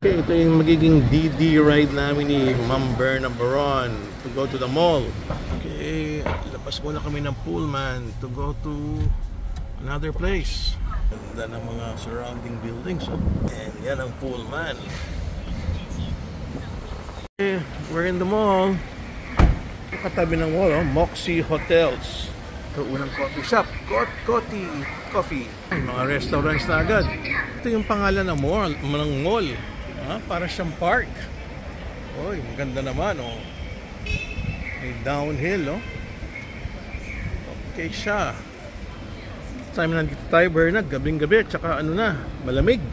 Okay, ito yung magiging DD ride namin ni Ma'am Berna Baron to go to the mall. Okay, labas muna kami ng Pullman to go to another place. Ganda ng mga surrounding buildings. And yan ang Pullman. Okay, we're in the mall. Katabi ng mall, Moxie Hotels. Ito unang coffee shop, Coty Coffee. Mga restaurants na agad. Ito yung pangalan ng mall. Para siyang park. Oy, maganda naman, oh. May downhill, oh. Okay siya. Time nandito tayo, Bernard, gabing-gabi, tsaka ano na, malamig.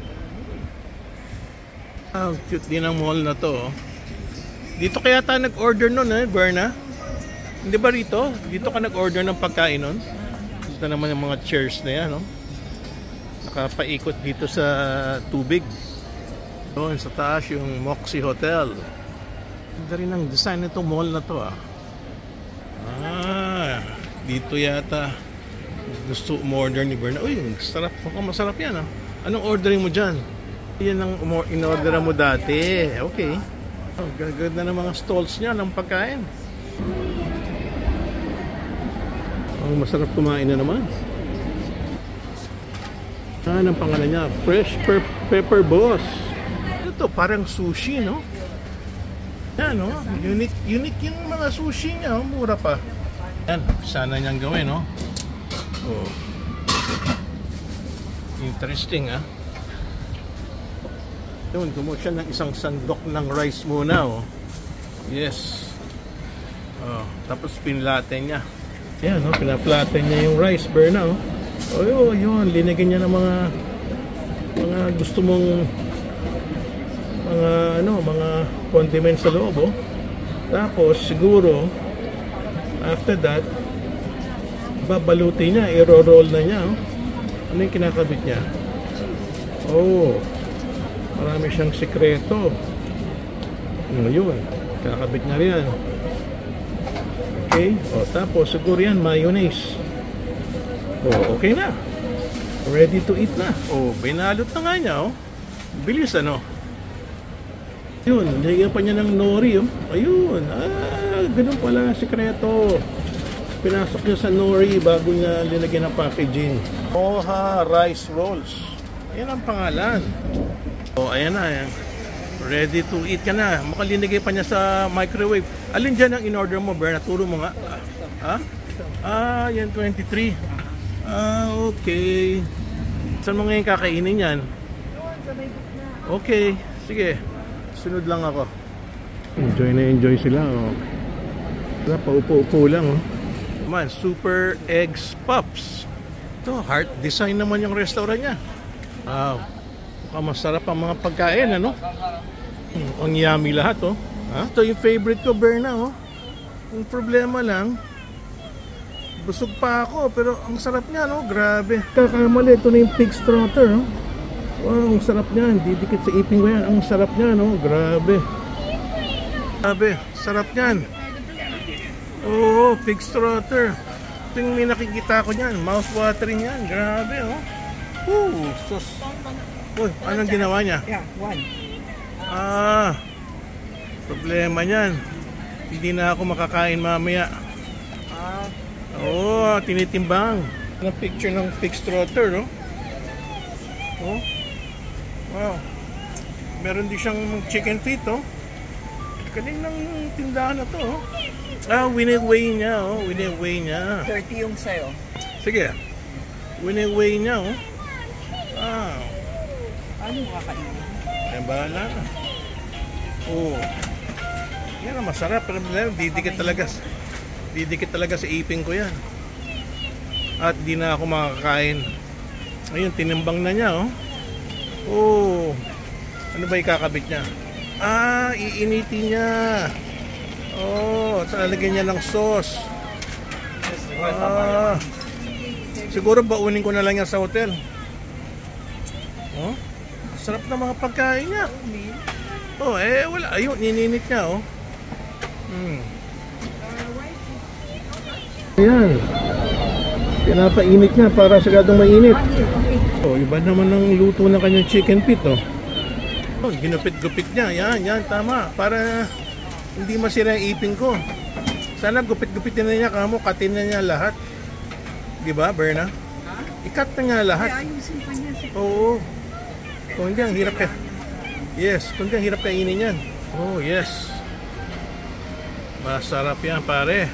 Cute din ang mall na to, oh. Dito kaya tayo nag-order nun, Berna? Hindi ba rito? Dito ka nag-order ng pagkain nun? Ito naman yung mga chairs na yan, no? Nakapaikot dito sa tubig. Doon sa taas yung Moxie Hotel. Ganda rin ang design nitong mall na to, ah. Dito yata gusto umorder ni Berna. Uy, sarap. Mukhang masarap yan, ah. Anong ordering mo dyan? Yan ang in-order mo dati. Okay. Gaganda ng mga stalls niya ng pagkain. Masarap kumain na naman. Ang pangalan niya, Fresh Pepper Boss. Ito parang sushi, no? Yan, no? Unique yung mga sushi niya, oh. Mura pa. Yan, sana niyang gawin, no? Oh. Interesting, ah. Yun, kumuha siya ng isang sandok ng rice muna, oh. Yes. Oh, tapos pinlaten niya. Yan, no? Pinaflaten niya yung rice, Berna, oh. Oh, yun, linagyan niya ng mga gusto mong mga condiments sa loob, oh. Tapos siguro after that babalutin niya, i-roll na niya, oh. Ano yung kinakabit niya? Oh, marami siyang sikreto. Yun, kakabit niya riyan. Okay, oh, tapos siguro yan mayonnaise. Oh, okay na. Ready to eat na. Oh, binalot na nga niya, oh. Bilis, ano? Yun, nilagyan pa niya ng nori, oh. Ayun. Ganun pala ang sikreto. Pinasok niya sa nori bago niya linagyan ng packaging. Moha Rice Rolls. Yan ang pangalan. Oh, ayan na, ayan. Ready to eat ka na. Mukhang linagay pa niya sa microwave. Alin dyan ang in-order mo, Berna? Turo mo nga. Yan 23. Okay. Saan mo ngayon kakainin yan? Okay, sige. Sunod lang ako. Enjoy na enjoy sila, oh. Paupo-upo lang, oh. Man, Super Eggs Puffs. Ito, heart design naman yung restaurant niya. Wow. Mukhang masarap ang mga pagkain, ano? Ang yummy lahat, oh. Ito yung favorite ko, Berna, oh. Yung problema lang, busog pa ako, pero ang sarap niya, no? Grabe. Kakamali, ito na yung pig straughter, no? Wow, ang sarap niyan. Didikit sa ipin ko yan. Ang sarap niya, no? Grabe. Grabe, sarap niyan. Oo, pig straughter. Ito yung may nakikita ko niyan. Mouth-watering yan. Grabe, oh. Woo, sus. Uy, anong ginawa niya? Yeah, one. Problema niyan. Hindi na ako makakain mamaya. Oo, tinitimbang. Ang picture ng pig straughter, no? Oh. Wow. Meron din siyang chicken feet, oh. Kaninang tindahan na to, oh. Wini-weigh niya, oh. Wini-weigh niya. 30 yung sa'yo. Sige. Wini-weigh niya, oh. Ano makakainin? Ay, bahala na. Oh. Yan ang masarap. Pero didikit talaga sa ipin ko yan. At di na ako makakain. Ayun, tinimbang na niya, oh. Oh. Ano ba ikakabit niya? Iinitin niya. Oh, lalagyan niya ng sauce. Siguro baunin ko na lang yan sa hotel. Oh. Sarap na mga pagkain niya. Oh, wala. Ayun, ininit niya, oh. Ayan. Pinapainit niya para sigadong mainit. Oh, iba naman ang luto ng kanyang chicken feet, oh. Oh, ginupit-gupit niya. Yan, tama. Para hindi masira yung ipin ko. Sana gupit-gupitin na niya kamo, katin na niya lahat. Di ba, Berna? Ikat na niya lahat. ayusin pa niya. Oo. Kung hindi, ang hirap kaya. Yes, kung hindi, ang hirap kainin yan. Oh, yes. Masarap yan, pare.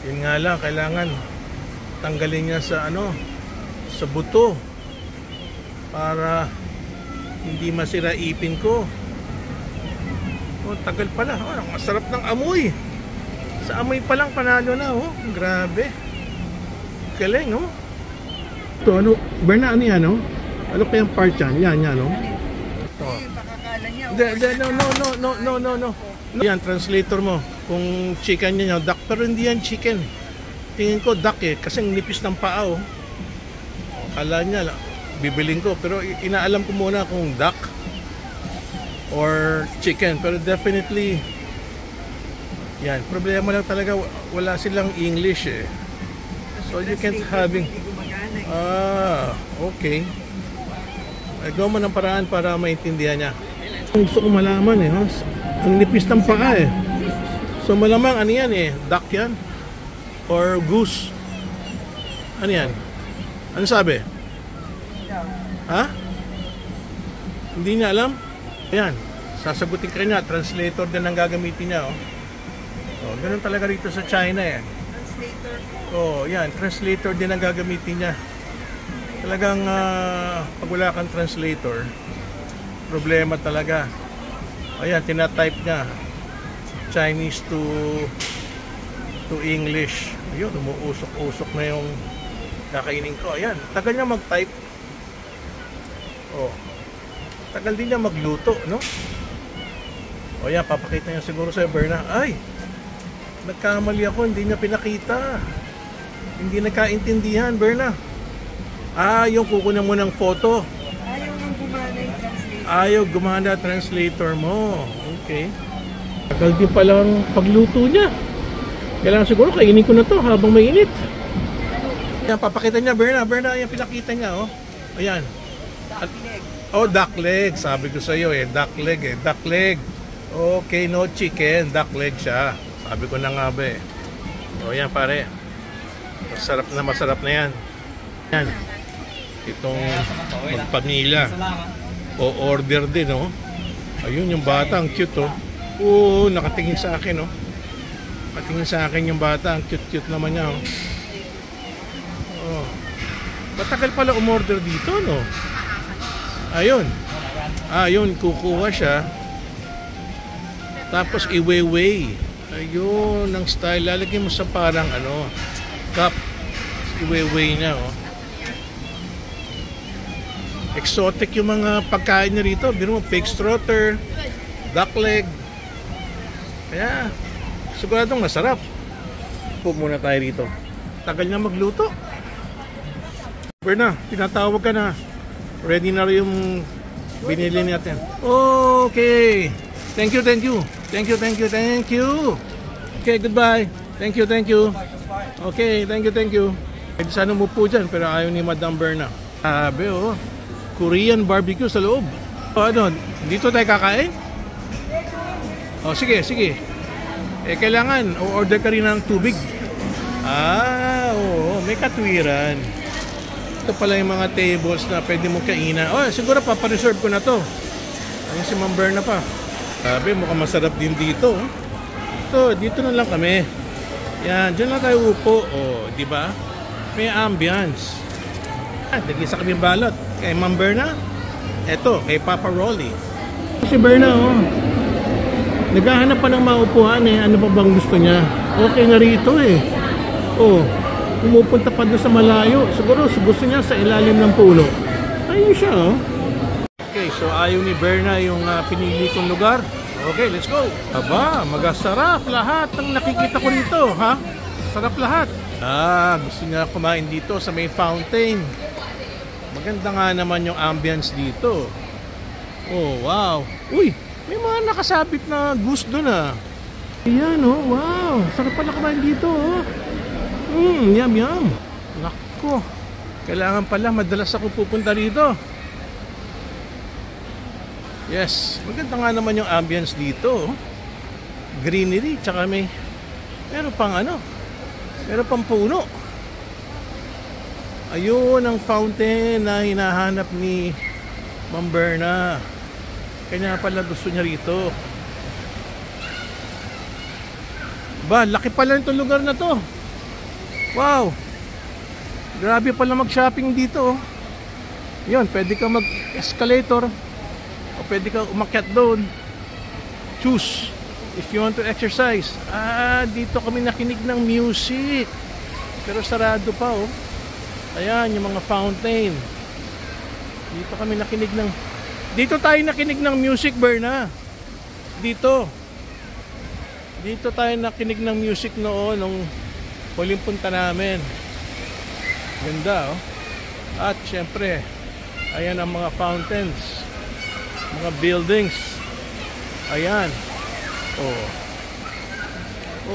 Yun nga lang, kailangan tanggalin niya sa sa buto. Para hindi masira ipin ko. Oh, tagal pala. Oh, masarap ng amoy. Sa amoy pa lang panalo na, oh. Grabe. Galing, oh. Ito, Berna, ano yan, oh? Ano kayang part yan? Yan, oh. Oh. Baka kala niya. No. Yan, translator mo. Kung chicken niya, duck. Pero hindi yan chicken. Tingin ko duck eh. Kasi nipis ng paa, oh. Kala niya, bibiling ko. Pero inaalam ko muna kung duck or chicken. Pero definitely, yan. Problema lang talaga, wala silang English eh. So you can't having... okay. Gawa mo ng paraan para maintindihan niya. Gusto ko malaman eh. Ang nipis ng paa eh. So malamang ano yan eh. Duck yan. Or goose. Ano yan? Ano sabi? Ha? Hindi niya alam? Ayan. Sasagutin ka niya. Translator din ang gagamitin niya. Ganun talaga rito sa China eh. Translator. Yan. Translator din ang gagamitin niya. Talagang pag wala kang translator, problema talaga. Ayan, tinatype niya. Chinese to English. Ayun, umuusok-usok na yung kakainin ko. Ayan, tagal niya mag-type. Tagal din niya magluto, no? Ayan, papakita niya siguro sa Berna. Ay, nagkamali ako, hindi niya pinakita. Hindi nagkaintindihan, Berna. Yung kukunan mo ng photo. Ayaw nang gumana yung translator. Ayaw gumana translator mo. Okay. Tagal din palang pagluto niya. Kailangan siguro kainin ko na to habang mainit. Ayan, papakita niya, Berna. Berna, ayan, pinakita niya, oh. Ayan. Duck leg. Duck leg. Sabi ko sa iyo, duck leg, Duck leg. Okay, no chicken. Duck leg siya. Sabi ko na nga ba, Ayan, pare. Masarap na yan. Yan. Itong magpamilya. Order din, oh. Ayun, yung bata, ang cute, oh. Nakatingin sa akin, oh. Nakatingin sa akin yung bata. Ang cute naman niya, oh. Matagal pala umorder dito, no? Ayun. Ayun, kukuha siya. Tapos iweweigh. Ayun, ang style. Lalagyan mo sa parang cup. Iweweigh niya, oh. Exotic yung mga pagkain niya rito. Biro mo, pig straughter, duck leg. Kaya, siguradong masarap. Po muna tayo rito. Tagal na magluto. Berna, tinatawag ka na. Ready na rin yung binili natin. Okay. Thank you. Okay, goodbye. Thank you. Okay, thank you. Pwede sana umupo dyan, pero ayaw ni Madam Berna. Sabi, Korean barbecue sa loob. Dito tayo kakain? Sige. Kailangan, order ka rin ng tubig. May katwiran. Ito pala yung mga tables na pwede mong kainan. Siguro papareserve ko na to. Ayun si Ma'am Berna pa. Sabi, mukhang masarap din dito. Dito na lang kami. Yan, dyan lang tayo upo. Di ba? May ambience. Nag-isa kami balot. Kay Ma'am Berna. Eto, kay Papa Rolly. Si Berna, naghahanap pa ng maupuan Ano pa bang gusto niya? Okay na rito pumupunta pa doon sa malayo. Siguro gusto niya sa ilalim ng puno. Ayun siya, Okay, so ayaw ni Berna yung pinili kong lugar. Okay, let's go. Aba, magasarap lahat ng nakikita ko dito, ha? Sarap lahat. Gusto niya kumain dito sa may fountain. Maganda nga naman yung ambience dito. Wow. Uy, may mga nakasabit na goose doon, Ayan, wow. Sarap pala kumain dito, Yum. Nako. Kailangan pala madalas ako pupunta dito. Yes, maganda nga naman yung ambience dito. Greenery, tsaka meron pang meron pang puno. Ayun ang fountain na hinahanap ni Ma'am Berna. Kanya pala gusto niya rito. Ba, laki pala itong lugar na to. Wow. Grabe pala mag-shopping dito. Yun, pwede ka mag-escalator o pwede ka umakyat doon. Choose if you want to exercise. Dito kami nakinig ng music. Pero sarado pa oh. Ayan, yung mga fountain. Dito kami nakinig ng... Dito tayo nakinig ng music, Berna. Dito tayo nakinig ng music noon nung huling punta namin. Ganda oh. At syempre, ayan ang mga fountains, mga buildings. Ayan. Oh.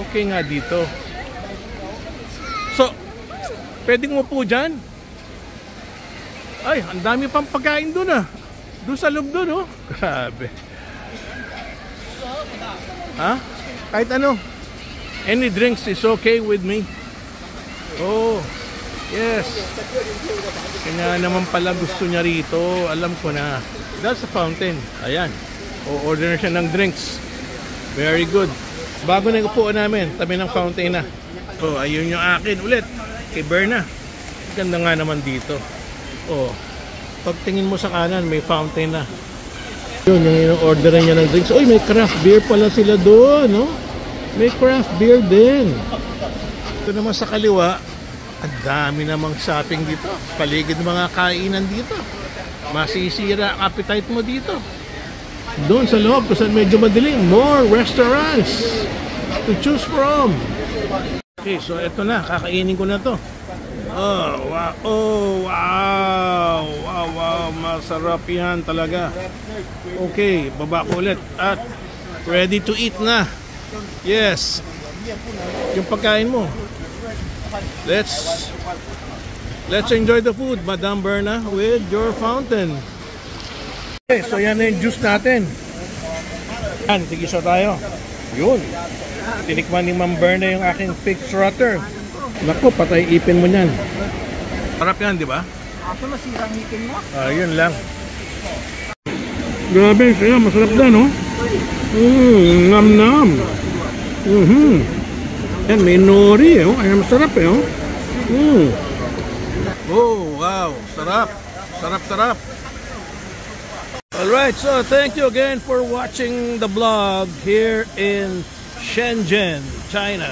Okay nga dito. So, pwedeng upo dyan. Ay, ang dami pang pagkain dun ah. Doon sa loob doon, oh. Grabe. Ha? Kahit ano. Any drinks is okay with me. Oh, yes. Kanya naman pala gusto niya rito. Alam ko na. That's a fountain. Ayan. O-order na siya ng drinks. Very good. Bago na yung upuan namin, tabi ng fountain na. Oh, ayun yung akin ulit. Kay Berna. Ganda nga naman dito. Oh. Pagtingin mo sa kanan, may fountain na. Yun, yung orderan niya ng drinks. Uy, may craft beer pala sila doon, no? May craft beer din. Ito naman sa kaliwa, ang dami namang shopping dito. Paligid mga kainan dito. Masisira ang appetite mo dito. Doon sa loob, kung saan medyo madilim, more restaurants to choose from. Okay, so ito na, kakainin ko na to. Oh, wow. Oh, wow. Wow, wow. Masarap yan talaga. Okay, baba ko ulit. At ready to eat na. Yes. Yung pagkain mo. Let's enjoy the food, Madam Berna, with your fountain. Okay, so yan na yung juice natin. Yan, tigisa tayo. Yun. Tinikman ni Ma'am Berna yung aking pig trotter. Naku, patay ipin mo niyan. Sarap yan, di ba? Aso masirang ipin mo? Yun lang. Grabe, kaya masarap na, no? Nam-nam. Yan, may nori, eh. Ay, masarap, eh. Oh, wow. Sarap. Sarap. Alright, so thank you again for watching the vlog here in Shenzhen, China.